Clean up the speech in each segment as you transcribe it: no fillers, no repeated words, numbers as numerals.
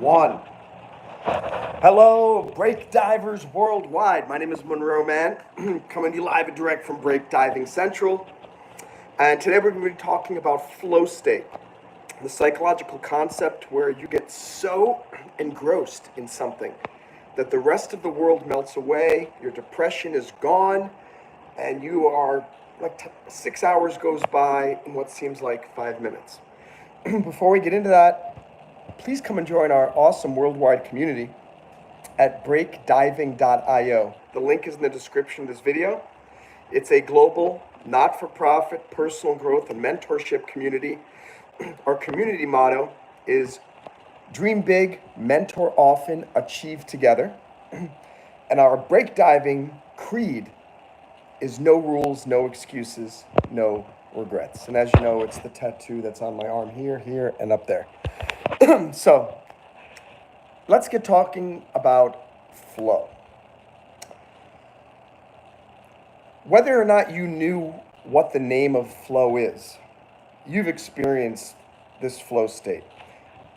One. Hello, break divers worldwide. My name is Monroe Man, coming to you live and direct from Break Diving Central. And today we're going to be talking about flow state, the psychological concept where you get so engrossed in something that the rest of the world melts away, your depression is gone, and you are like 6 hours goes by in what seems like 5 minutes. Before we get into that, please come and join our awesome worldwide community at breakdiving.io. The link is in the description of this video. It's a global, not-for-profit, personal growth and mentorship community. Our community motto is dream big, mentor often, achieve together. And our breakdiving creed is no rules, no excuses, no regrets. And as you know, it's the tattoo that's on my arm here, here, and up there. So let's get talking about flow. Whether or not you knew what the name of flow is, you've experienced this flow state.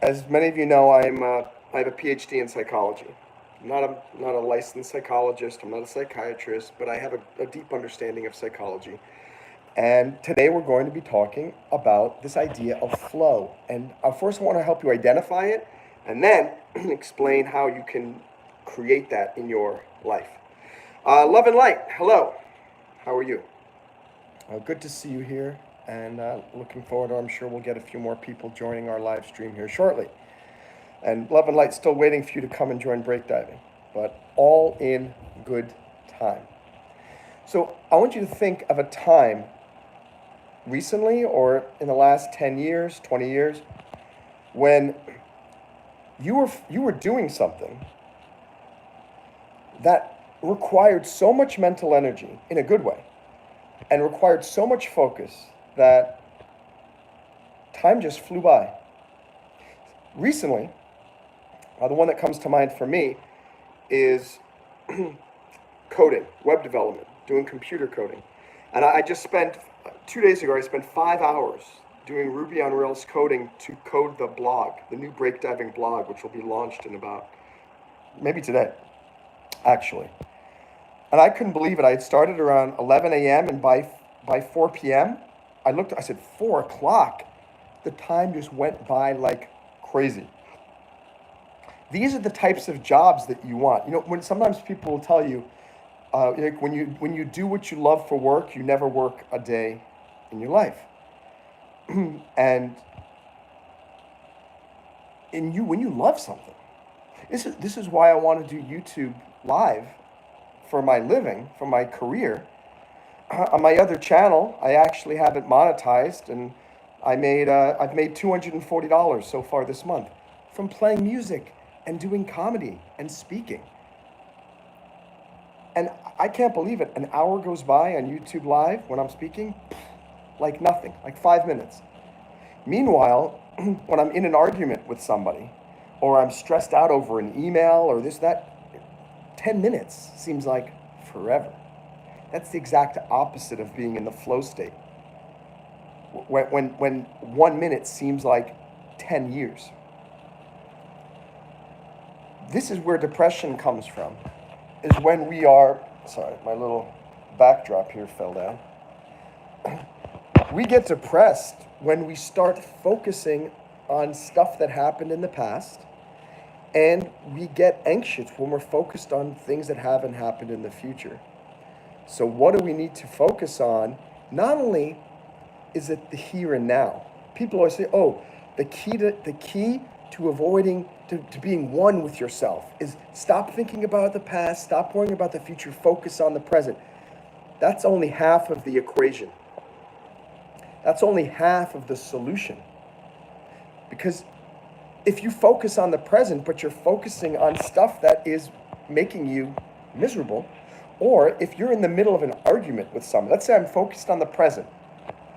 As many of you know, I have a PhD in psychology. I'm not a licensed psychologist, I'm not a psychiatrist, but I have a deep understanding of psychology. And today we're going to be talking about this idea of flow. And first I want to help you identify it and then explain how you can create that in your life. Love and light, hello. How are you? Good to see you here, and looking forward to, I'm sure we'll get a few more people joining our live stream here shortly. And love and light still waiting for you to come and join breakdiving, but all in good time. So I want you to think of a time recently or in the last 10 years, 20 years, when you were doing something that required so much mental energy in a good way and required so much focus that time just flew by. Recently, the one that comes to mind for me is coding, web development, doing computer coding. And I just spent, 2 days ago, I spent 5 hours doing Ruby on Rails coding to code the blog, the new breakdiving blog, which will be launched in about, maybe today, actually. And I couldn't believe it. I had started around 11 a.m. and by 4 p.m., I said, 4 o'clock. The time just went by like crazy. These are the types of jobs that you want. You know, when sometimes people will tell you, like when you do what you love for work, you never work a day in your life. And when you love something, this is why I want to do YouTube live for my living, for my career. On my other channel, I actually have it monetized, and I've made $240 so far this month from playing music and doing comedy and speaking. And I can't believe it. An hour goes by on YouTube Live when I'm speaking, like nothing, like 5 minutes. Meanwhile, when I'm in an argument with somebody, or I'm stressed out over an email or this, that, 10 minutes seems like forever. That's the exact opposite of being in the flow state. When 1 minute seems like 10 years. This is where depression comes from, is when we are, sorry, my little backdrop here fell down. We get depressed when we start focusing on stuff that happened in the past, and we get anxious when we're focused on things that haven't happened in the future. So what do we need to focus on? Not only is it the here and now. People always say, oh, the key to avoiding, to being one with yourself is stop thinking about the past, stop worrying about the future, focus on the present. That's only half of the equation. That's only half of the solution. Because if you focus on the present, but you're focusing on stuff that is making you miserable, or if you're in the middle of an argument with someone, let's say I'm focused on the present,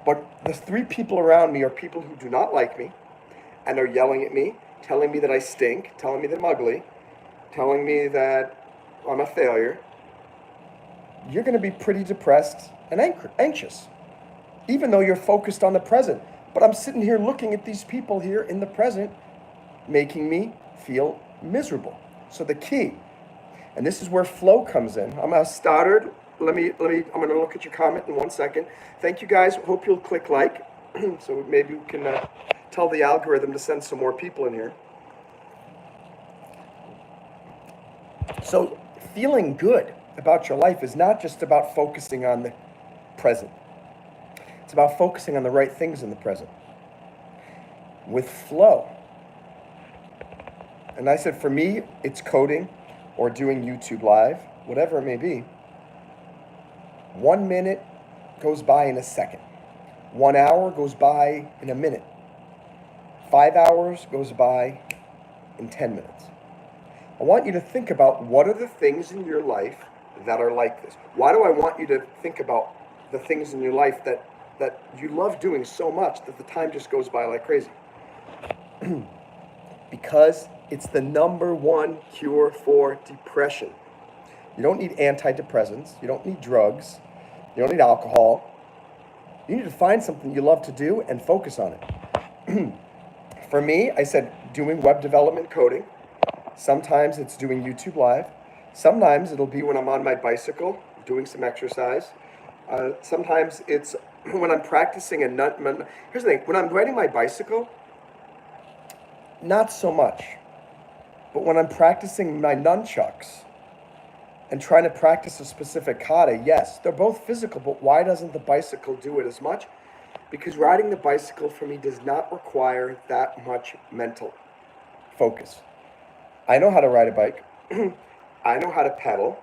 but the 3 people around me are people who do not like me and are yelling at me, telling me that I stink, telling me that I'm ugly, telling me that I'm a failure, you're going to be pretty depressed and anxious, even though you're focused on the present. But I'm sitting here looking at these people here in the present, making me feel miserable. So the key, and this is where flow comes in. I'm gonna Stoddard. I'm gonna look at your comment in 1 second. Thank you guys. Hope you'll click like, so maybe we can tell the algorithm to send some more people in here. So feeling good about your life is not just about focusing on the present. It's about focusing on the right things in the present. With flow. And I said, for me, it's coding or doing YouTube Live, whatever it may be. 1 minute goes by in a second. 1 hour goes by in a minute. 5 hours goes by in 10 minutes. I want you to think about what are the things in your life that are like this. Why do I want you to think about the things in your life that you love doing so much that the time just goes by like crazy? Because it's the #1 cure for depression. You don't need antidepressants. You don't need drugs. You don't need alcohol. You need to find something you love to do and focus on it. For me, I said doing web development coding. Sometimes it's doing YouTube Live. Sometimes it'll be when I'm on my bicycle doing some exercise. Sometimes it's when I'm practicing here's the thing, when I'm riding my bicycle, not so much. But when I'm practicing my nunchucks and trying to practice a specific kata, yes, they're both physical, but why doesn't the bicycle do it as much? Because riding the bicycle for me does not require that much mental focus. I know how to ride a bike. I know how to pedal.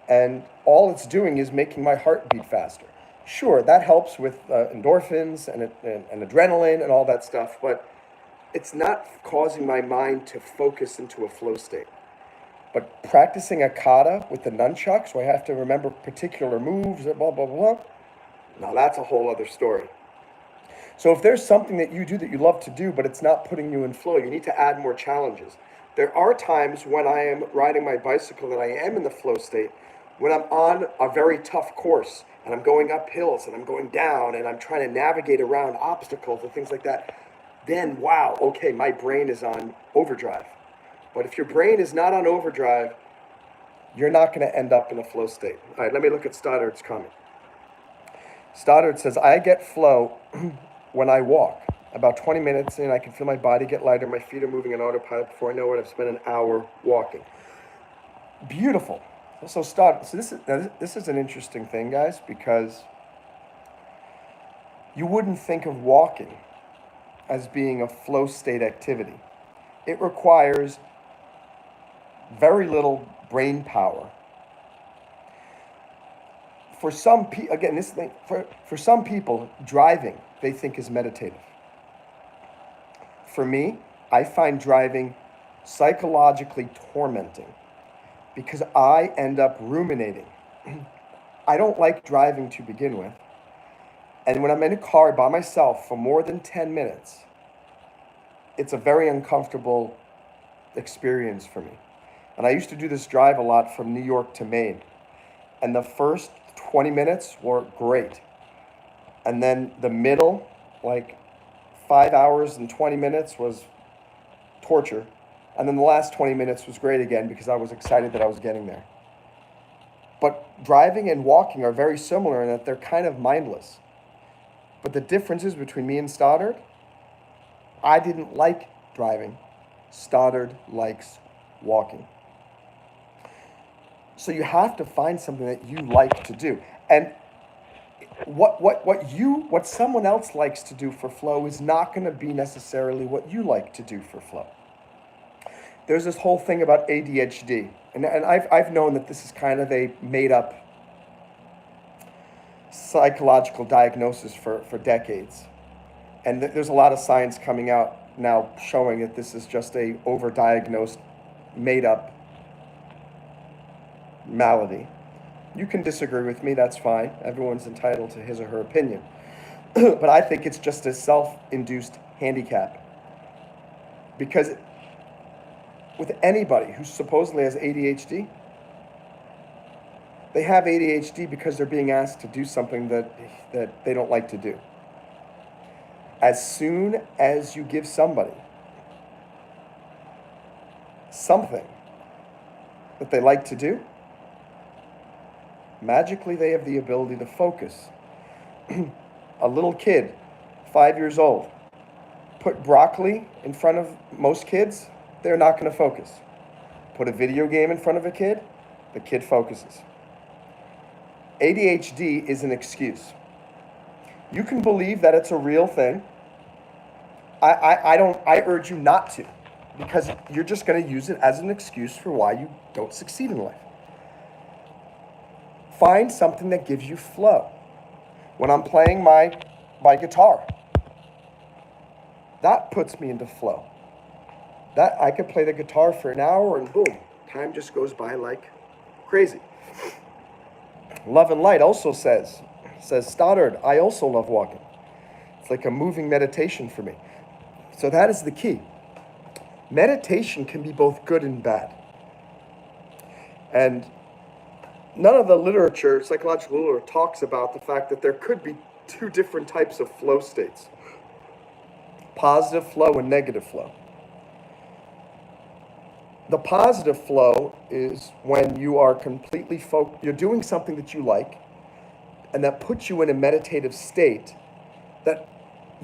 And all it's doing is making my heart beat faster. Sure, that helps with endorphins and adrenaline and all that stuff, but it's not causing my mind to focus into a flow state. But practicing a kata with the nunchucks, where I have to remember particular moves, blah, blah, blah, now that's a whole other story. So if there's something that you do that you love to do, but it's not putting you in flow, you need to add more challenges. There are times when I am riding my bicycle that I am in the flow state, when I'm on a very tough course and I'm going up hills and I'm going down and I'm trying to navigate around obstacles and things like that. Then, wow, okay, my brain is on overdrive. But if your brain is not on overdrive, you're not going to end up in a flow state. All right, let me look at Stoddard's comment. Stoddard says, I get flow when I walk. About 20 minutes in, I can feel my body get lighter. My feet are moving on autopilot. Before I know it, I've spent an hour walking. Beautiful. So Stoddard, so this is an interesting thing, guys, because you wouldn't think of walking as being a flow state activity. It requires very little brain power. For some people, again, this thing, for some people, driving they think is meditative. For me, I find driving psychologically tormenting because I end up ruminating. I don't like driving to begin with. And when I'm in a car by myself for more than 10 minutes, it's a very uncomfortable experience for me. And I used to do this drive a lot from New York to Maine. And the first 20 minutes were great. And then the middle, like 5 hours and 20 minutes was torture. And then the last 20 minutes was great again because I was excited that I was getting there. But driving and walking are very similar in that they're kind of mindless. But the difference is between me and Stoddard, I didn't like driving. Stoddard likes walking. So you have to find something that you like to do. And what someone else likes to do for flow is not going to be necessarily what you like to do for flow. There's this whole thing about ADHD. And I've known that this is kind of a made-up psychological diagnosis for decades. And there's a lot of science coming out now showing that this is just a overdiagnosed, made-up malady. You can disagree with me, that's fine. Everyone's entitled to his or her opinion. But I think it's just a self-induced handicap. Because with anybody who supposedly has ADHD, they have ADHD because they're being asked to do something that they don't like to do. As soon as you give somebody something that they like to do, magically they have the ability to focus. A little kid, 5 years old, put broccoli in front of most kids, they're not going to focus. Put a video game in front of a kid, the kid focuses. ADHD is an excuse. You can believe that it's a real thing. I urge you not to, because you're just going to use it as an excuse for why you don't succeed in life. Find something that gives you flow. When I'm playing my guitar, that puts me into flow. That I could play the guitar for an hour and boom, time just goes by like crazy. Love and Light also says, Stoddard, I also love walking. It's like a moving meditation for me. So that is the key. Meditation can be both good and bad. And none of the literature, psychological literature, talks about the fact that there could be two different types of flow states. Positive flow and negative flow. The positive flow is when you are completely focused, you're doing something that you like, and that puts you in a meditative state that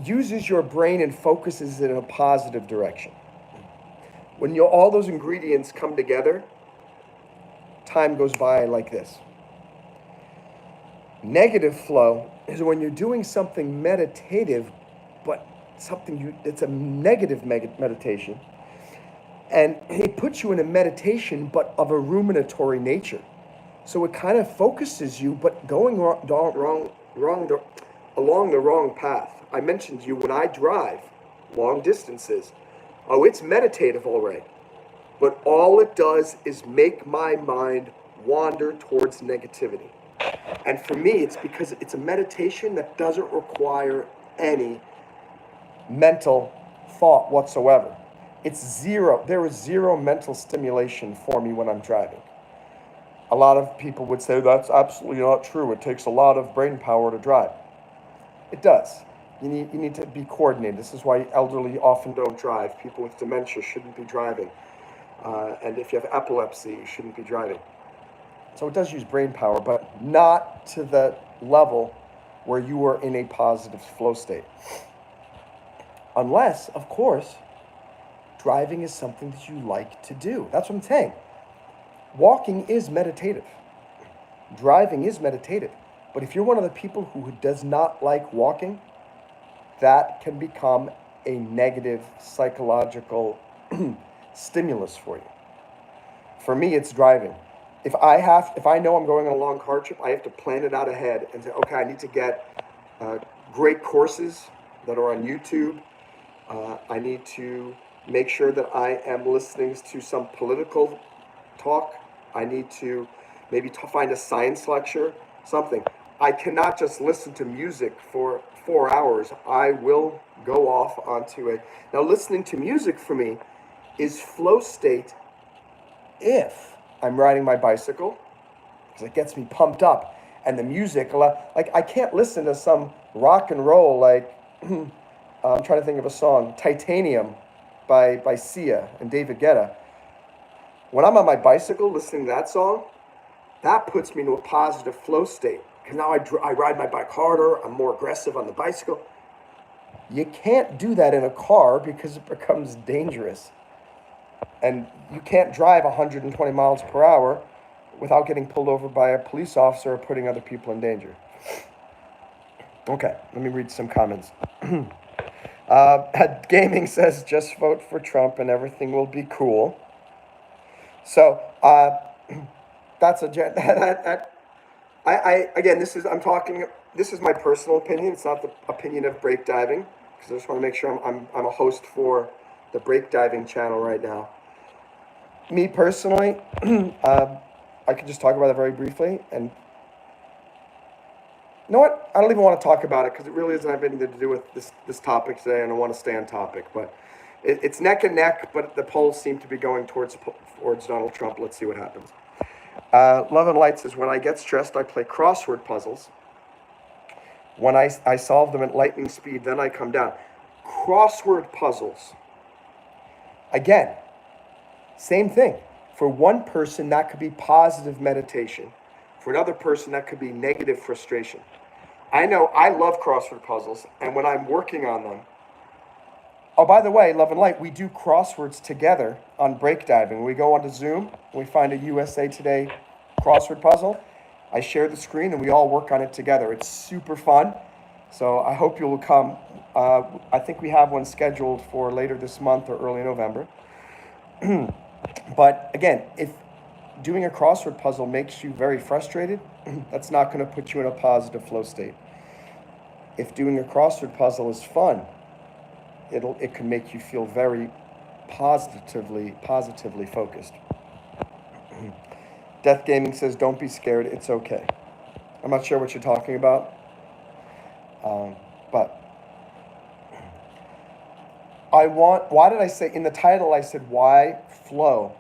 uses your brain and focuses it in a positive direction. When all those ingredients come together, time goes by like this. Negative flow is when you're doing something meditative, but it's a negative meditation. And it puts you in a meditation, but of a ruminatory nature. So it kind of focuses you, but going along the wrong path. I mentioned to you when I drive long distances, it's meditative already. But all it does is make my mind wander towards negativity. And for me, it's because it's a meditation that doesn't require any mental thought whatsoever. It's zero. There is zero mental stimulation for me when I'm driving. A lot of people would say that's absolutely not true. It takes a lot of brain power to drive. It does. You need to be coordinated. This is why elderly often don't drive. People with dementia shouldn't be driving. And if you have epilepsy, you shouldn't be driving. So it does use brain power, but not to the level where you are in a positive flow state. Unless, of course, driving is something that you like to do. That's what I'm saying. Walking is meditative. Driving is meditative. But if you're one of the people who does not like walking, that can become a negative psychological stimulus for you. For me, it's driving. If I know I'm going on a long car trip, I have to plan it out ahead and say, okay, I need to get great courses that are on YouTube. I need to make sure that I am listening to some political talk. I need to maybe find a science lecture, something. I cannot just listen to music for 4 hours. I will go off onto it. Now, listening to music for me is flow state if I'm riding my bicycle, because it gets me pumped up. And the music, like I can't listen to some rock and roll, like, I'm trying to think of a song, Titanium by Sia and David Guetta. When I'm on my bicycle listening to that song, that puts me into a positive flow state. Because now I ride my bike harder, I'm more aggressive on the bicycle. You can't do that in a car because it becomes dangerous. And you can't drive 120 miles per hour without getting pulled over by a police officer or putting other people in danger. Okay, let me read some comments. Gaming says, just vote for Trump and everything will be cool. So, that's again, this is my personal opinion. It's not the opinion of Break Diving, because I just want to make sure I'm a host for the Break Diving channel right now. Me personally, I could just talk about it very briefly, and you know what? I don't even want to talk about it because it really doesn't have anything to do with this topic today, and I want to stay on topic. But it's neck and neck, but the polls seem to be going towards Donald Trump. Let's see what happens. Love and Light says, when I get stressed, I play crossword puzzles. When I solve them at lightning speed, then I come down. Crossword puzzles. Again, Same thing. For one person, that could be positive meditation. For another person, that could be negative frustration. I know I love crossword puzzles, and when I'm working on them, oh, by the way, Love and Light, we do crosswords together on breakdiving. We go onto Zoom, we find a USA Today crossword puzzle. I share the screen, and we all work on it together. It's super fun. So I hope you'll come. I think we have one scheduled for later this month or early November. But again, if doing a crossword puzzle makes you very frustrated, that's not going to put you in a positive flow state. If doing a crossword puzzle is fun, it can make you feel very positively focused. Death Gaming says, don't be scared, it's okay. I'm not sure what you're talking about, but why did I say, in the title I said why flow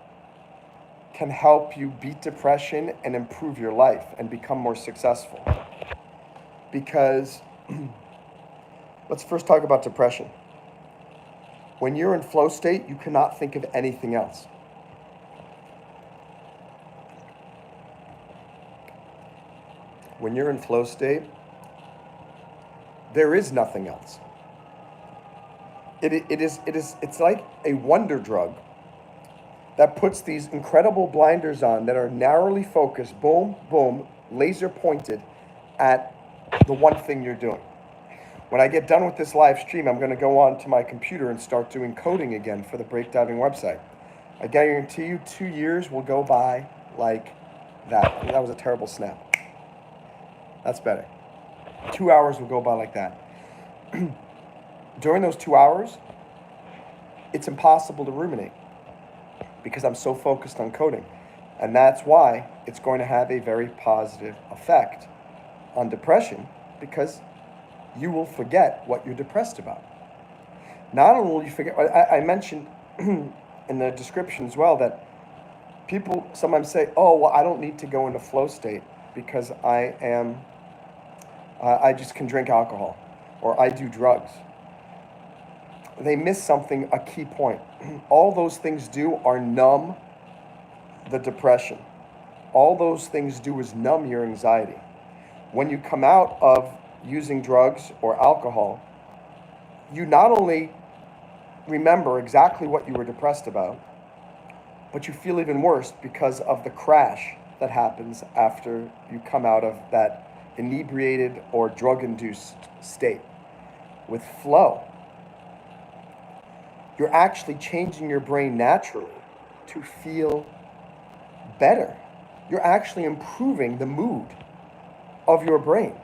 can help you beat depression and improve your life and become more successful. Because let's first talk about depression. When you're in flow state, you cannot think of anything else. When you're in flow state, there is nothing else. It's like a wonder drug that puts these incredible blinders on that are narrowly focused, boom, boom, laser pointed at the one thing you're doing. When I get done with this live stream, I'm going to go on to my computer and start doing coding again for the breakdiving website. I guarantee you 2 years will go by like that. That was a terrible snap. That's better. 2 hours will go by like that. During those 2 hours, it's impossible to ruminate because I'm so focused on coding. And that's why it's going to have a very positive effect on depression, because you will forget what you're depressed about. Not only will you forget, I mentioned in the description as well that people sometimes say, oh, well, I don't need to go into flow state because I just can drink alcohol or I do drugs. They miss something, a key point. All those things do are numb the depression. All those things do is numb your anxiety. When you come out of using drugs or alcohol, you not only remember exactly what you were depressed about, but you feel even worse because of the crash that happens after you come out of that inebriated or drug-induced state. With flow, you're actually changing your brain naturally to feel better. You're actually improving the mood of your brain.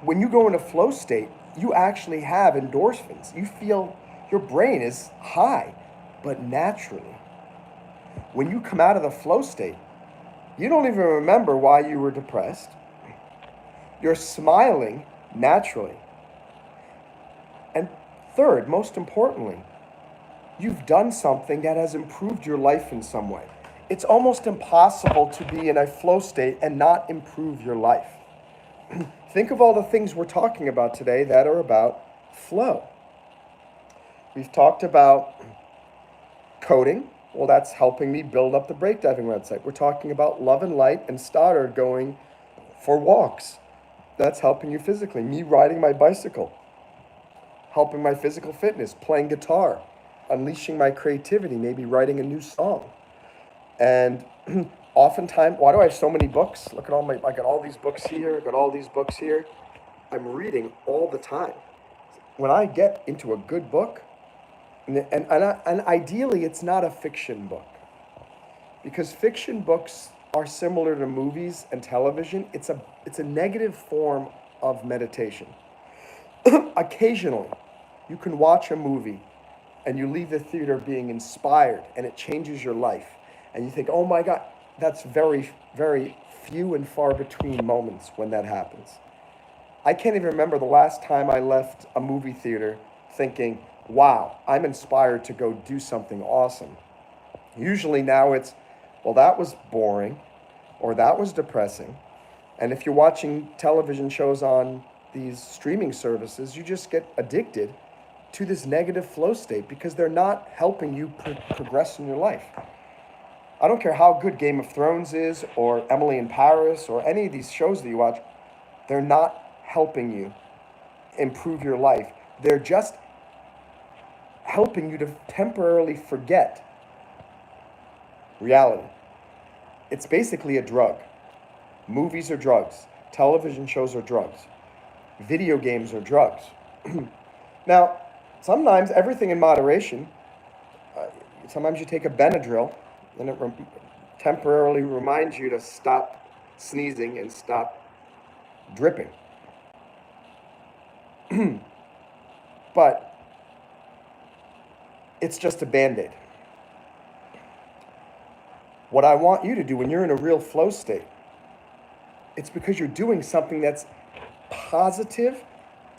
When you go into flow state, you actually have endorphins. You feel your brain is high, but naturally. When you come out of the flow state, you don't even remember why you were depressed. You're smiling naturally. And third, most importantly, you've done something that has improved your life in some way. It's almost impossible to be in a flow state and not improve your life. Think of all the things we're talking about today that are about flow. We've talked about coding. Well, that's helping me build up the breakdiving website. We're talking about Love and Light and Stoddard going for walks. That's helping you physically. Me riding my bicycle, helping my physical fitness, playing guitar, unleashing my creativity, maybe writing a new song. And oftentimes, why do I have so many books? Look at I got all these books here, I got all these books here. I'm reading all the time. When I get into a good book, and ideally it's not a fiction book, because fiction books are similar to movies and television. It's a negative form of meditation. Occasionally, you can watch a movie and you leave the theater being inspired and it changes your life. And you think, oh my God, that's very, very few and far between moments when that happens. I can't even remember the last time I left a movie theater thinking, wow, I'm inspired to go do something awesome. Usually now it's, well, that was boring or that was depressing. And if you're watching television shows on these streaming services, you just get addicted to this negative flow state because they're not helping you progress in your life. I don't care how good Game of Thrones is or Emily in Paris or any of these shows that you watch, they're not helping you improve your life. They're just helping you to temporarily forget reality. It's basically a drug. Movies are drugs. Television shows are drugs. Video games are drugs. Now, sometimes everything in moderation. Sometimes you take a Benadryl and it temporarily reminds you to stop sneezing and stop dripping. But it's just a Band-Aid. What I want you to do when you're in a real flow state, it's because you're doing something that's positive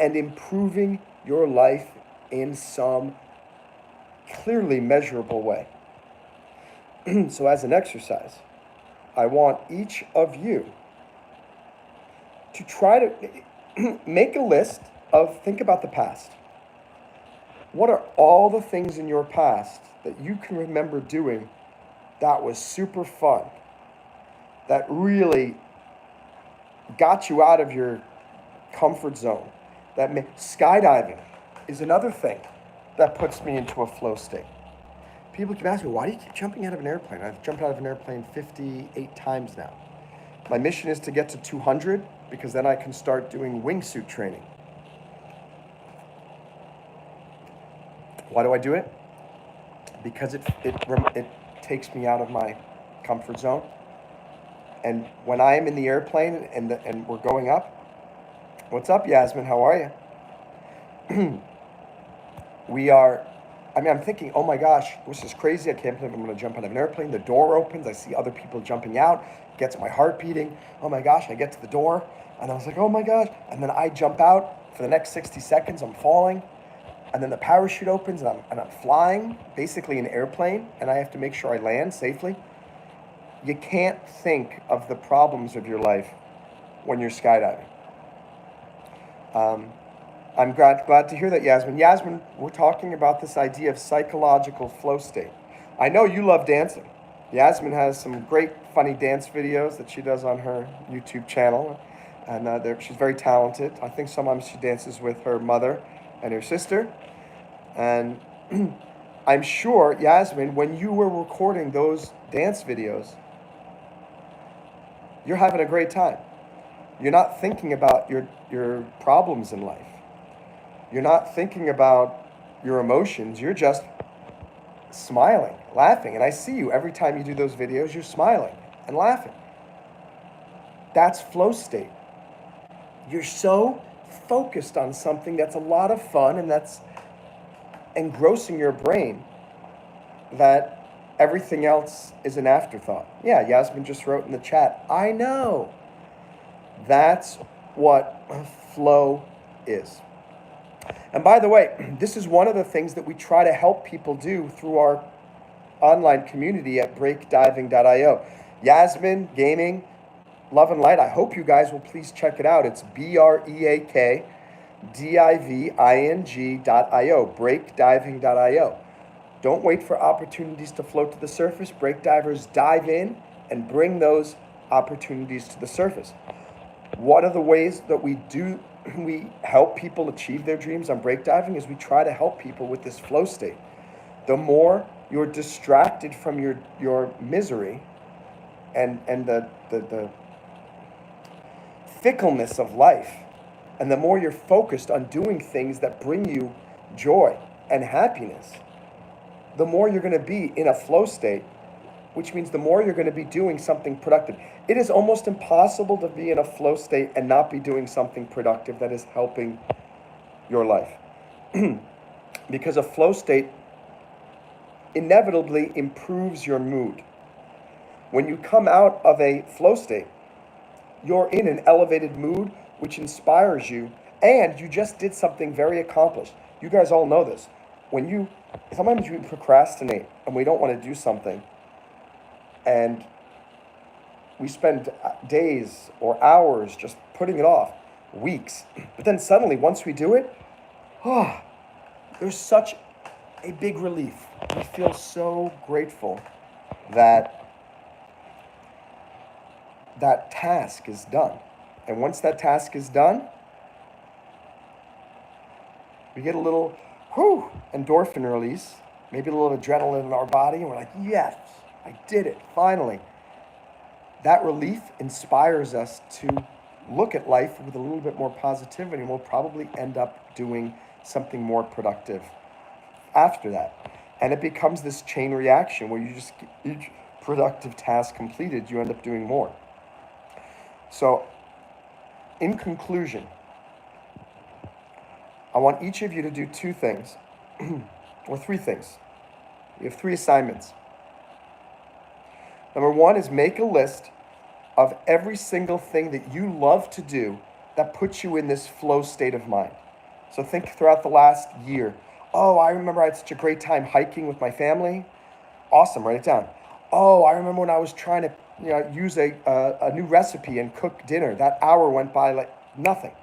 and improving your life in some clearly measurable way. So as an exercise, I want each of you to try to make a list of, think about the past. What are all the things in your past that you can remember doing that was super fun, that really got you out of your comfort zone? Skydiving is another thing that puts me into a flow state. People keep asking me, why do you keep jumping out of an airplane? I've jumped out of an airplane 58 times now. My mission is to get to 200 because then I can start doing wingsuit training. Why do I do it? Because it takes me out of my comfort zone. And when I am in the airplane and we're going up, what's up, Yasmin? How are you? I'm thinking, oh my gosh, this is crazy. I can't believe I'm going to jump out of an airplane. The door opens. I see other people jumping out. Gets my heart beating. Oh my gosh, I get to the door. And I was like, oh my gosh. And then I jump out. For the next 60 seconds, I'm falling. And then the parachute opens and I'm flying, basically an airplane. And I have to make sure I land safely. You can't think of the problems of your life when you're skydiving. I'm glad to hear that, Yasmin. Yasmin, we're talking about this idea of psychological flow state. I know you love dancing. Yasmin has some great funny dance videos that she does on her YouTube channel. And she's very talented. I think sometimes she dances with her mother and her sister. And I'm sure, Yasmin, when you were recording those dance videos, you're having a great time. You're not thinking about your problems in life. You're not thinking about your emotions. You're just smiling, laughing. And I see you every time you do those videos, you're smiling and laughing. That's flow state. You're so focused on something that's a lot of fun and that's engrossing your brain that everything else is an afterthought. Yeah, Yasmin just wrote in the chat, I know. That's what flow is. And by the way, this is one of the things that we try to help people do through our online community at breakdiving.io. Yasmin Gaming, Love and Light, I hope you guys will please check it out. It's breakdiving.io, breakdiving.io. Don't wait for opportunities to float to the surface. Break divers dive in and bring those opportunities to the surface. One of the ways that we help people achieve their dreams on breakdiving is we try to help people with this flow state. The more you're distracted from your misery and the fickleness of life, and the more you're focused on doing things that bring you joy and happiness, the more you're going to be in a flow state, which means the more you're going to be doing something productive. It is almost impossible to be in a flow state and not be doing something productive that is helping your life. Because a flow state inevitably improves your mood. When you come out of a flow state, you're in an elevated mood, which inspires you, and you just did something very accomplished. You guys all know this. Sometimes we procrastinate and we don't want to do something, and we spend days or hours just putting it off, weeks. But then suddenly, once we do it, there's such a big relief. We feel so grateful that that task is done. And once that task is done, we get a little endorphin release, maybe a little adrenaline in our body, and we're like, yes, I did it, finally. That relief inspires us to look at life with a little bit more positivity, and we'll probably end up doing something more productive after that. And it becomes this chain reaction where you just, each productive task completed, you end up doing more. So, in conclusion, I want each of you to do two things, or three things. You have three assignments. Number one is make a list of every single thing that you love to do that puts you in this flow state of mind. So think throughout the last year. Oh, I remember I had such a great time hiking with my family. Awesome, write it down. Oh, I remember when I was trying to use a new recipe and cook dinner. That hour went by like nothing.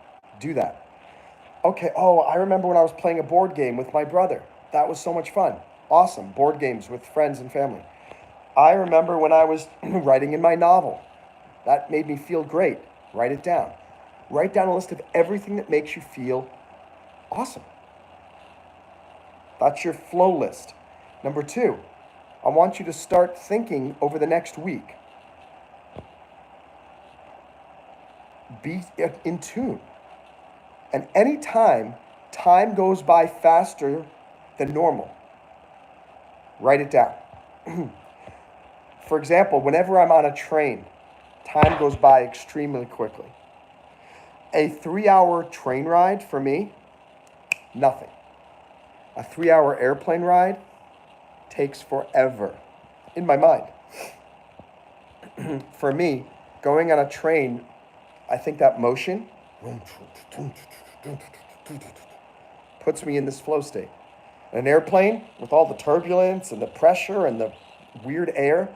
Do that. Okay, oh, I remember when I was playing a board game with my brother. That was so much fun. Awesome, board games with friends and family. I remember when I was writing in my novel. That made me feel great. Write it down. Write down a list of everything that makes you feel awesome. That's your flow list. Number two, I want you to start thinking over the next week. Be in tune. And anytime time goes by faster than normal, write it down. For example, whenever I'm on a train, time goes by extremely quickly. A 3-hour train ride for me, nothing. A 3-hour airplane ride takes forever in my mind. For me, going on a train, I think that motion puts me in this flow state. An airplane, with all the turbulence and the pressure and the weird air,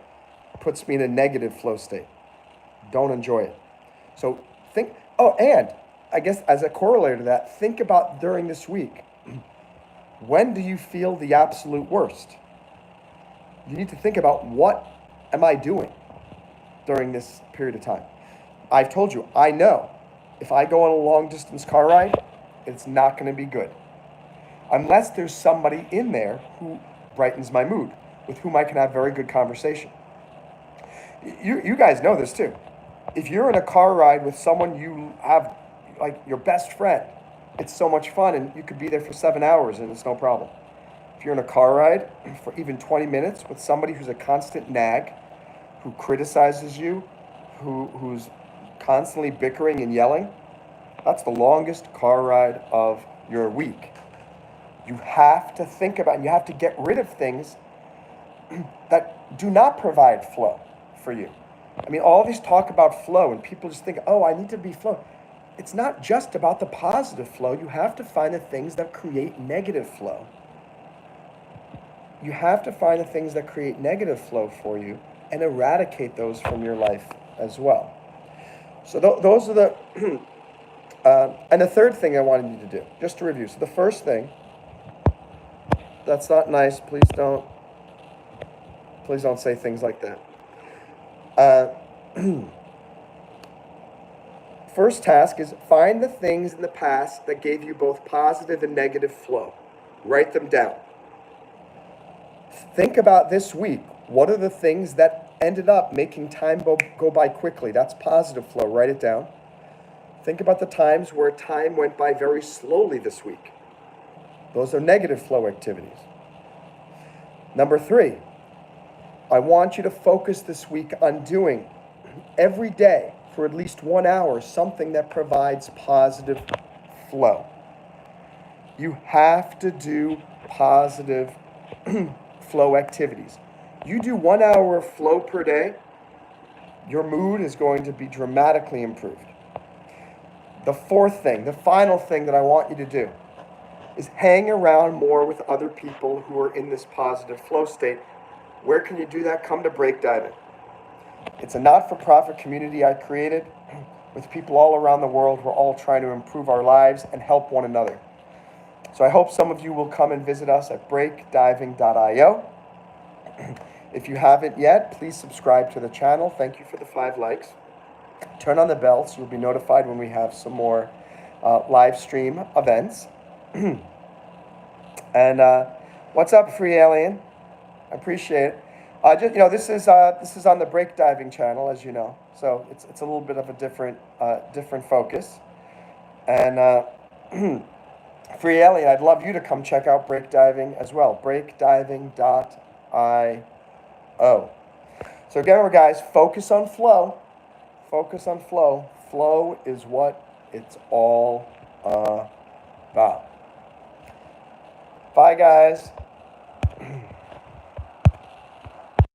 puts me in a negative flow state. Don't enjoy it. So think, and I guess as a corollary to that, think about during this week. When do you feel the absolute worst? You need to think about, what am I doing during this period of time? I've told you, I know if I go on a long distance car ride, it's not going to be good. Unless there's somebody in there who brightens my mood, with whom I can have very good conversation. You guys know this too. If you're in a car ride with someone you have, like your best friend, it's so much fun, and you could be there for 7 hours and it's no problem. If you're in a car ride for even 20 minutes with somebody who's a constant nag, who criticizes you, who's constantly bickering and yelling, that's the longest car ride of your week. You have to think about, and you have to get rid of things that do not provide flow for you. I mean, all these talk about flow, and people just think, oh, I need to be flow. It's not just about the positive flow. You have to find the things that create negative flow. You have to find the things that create negative flow for you and eradicate those from your life as well. So those are the, and the third thing I wanted you to do, just to review. So the first thing, that's not nice. Please don't say things like that. First task is find the things in the past that gave you both positive and negative flow. Write them down. Think about this week. What are the things that ended up making time go by quickly? That's positive flow. Write it down. Think about the times where time went by very slowly this week. Those are negative flow activities. Number 3, I want you to focus this week on doing every day for at least 1 hour something that provides positive flow. You have to do positive flow activities. You do 1 hour of flow per day, your mood is going to be dramatically improved. The fourth thing, the final thing that I want you to do is hang around more with other people who are in this positive flow state. Where can you do that? Come to Break Diving. It's a not-for-profit community I created with people all around the world who are all trying to improve our lives and help one another. So I hope some of you will come and visit us at breakdiving.io. If you haven't yet, please subscribe to the channel. Thank you for the 5 likes. Turn on the bell so you'll be notified when we have some more live stream events. And what's up, free alien? I appreciate it. Just this is on the break diving channel, as you know, so it's a little bit of a different focus. And free alien, I'd love you to come check out break diving as well. Breakdiving.io. So again, guys, focus on flow. Focus on flow. Flow is what it's all about. Bye, guys.